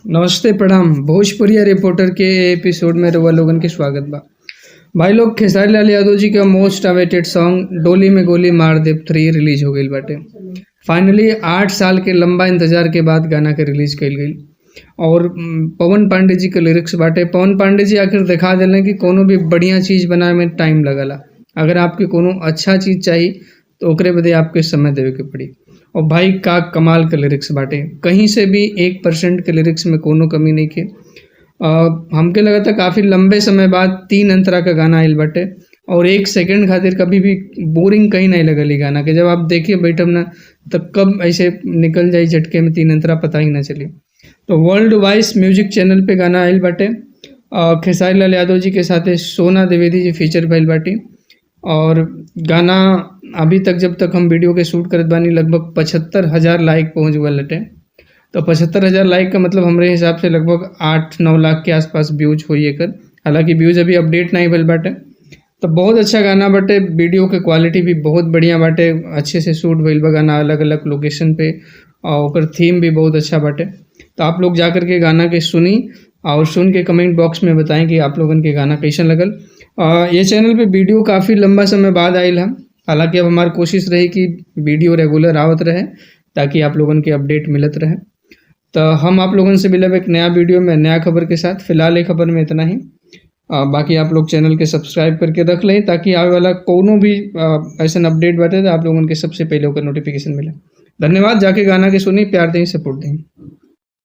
नमस्ते प्रणाम। भोजपुरिया रिपोर्टर के एपिसोड में रउआ लोगन के स्वागत बा। भाई लोग, खेसारी लाल यादव जी का मोस्ट अवेटेड सॉन्ग डोली में गोली मार दे 3 रिलीज हो गईल बाटे। फाइनली 8 साल के लंबा इंतजार के बाद गाना के रिलीज कईल गईल और पवन पांडे जी के लिरिक्स बाटे। पवन पांडे जी आखिर दिखा दिले कि कोनो भी बढ़िया चीज़ बनाए में टाइम लगला। अगर आपके कोनो अच्छा चीज़ चाहिए तो ओकरे बदे आपके समय देवे के पड़ी। और भाई का कमाल के लिरिक्स बाटे, कहीं से भी 1% के लिरिक्स में कोनो कमी नहीं के। हमके लगा था काफ़ी लंबे समय बाद 3 अंतरा का गाना आइल बाटे और 1 सेकंड खातिर कभी भी बोरिंग कहीं नहीं लगल ई गाना के। जब आप देखिए बैठब ना तब कब ऐसे निकल जाई झटके में 3 अंतरा पता ही ना चली। तो वर्ल्ड वाइज म्यूजिक चैनल पे गाना आइल बाटे। खेसारी लाल यादव जी के साथे सोना द्विवेदी जी फीचर भइल बाटी और गाना अभी तक जब तक हम वीडियो के शूट करत बानी लगभग 75,000 लाइक पहुँच गए लटे। तो 75,000 लाइक का मतलब हमरे हिसाब से लगभग 8-9 लाख के आसपास व्यूज हुई एकर। हालांकि व्यूज अभी अपडेट नहीं भइल बाटे। तो बहुत अच्छा गाना बाटे, वीडियो के क्वालिटी भी बहुत बढ़िया बाटे, अच्छे से शूट भइल बा गाना अलग अलग लोकेशन पे और ओकर थीम भी बहुत अच्छा बाटे। तो आप लोग जा के गाना के सुनी और सुन के कमेंट बॉक्स में बताएं कि आप लोगन के गाना कैसन लगल। ये चैनल पे वीडियो काफ़ी लंबा समय बाद आयल है। हालांकि अब हमारी कोशिश रही कि वीडियो रेगुलर आवत रहे ताकि आप लोगन के अपडेट मिलत रहे। तो हम आप लोगन से मिलब एक नया वीडियो में नया खबर के साथ। फिलहाल एक खबर में इतना ही। बाकी आप लोग चैनल के सब्सक्राइब करके रख लें ताकि आगे वाला कोनो भी ऐसा अपडेट बाटे तो आप लोगन के सबसे पहले ओकर नोटिफिकेशन मिले। धन्यवाद। जाके गाना के सुनी, प्यार दें, सपोर्ट दें।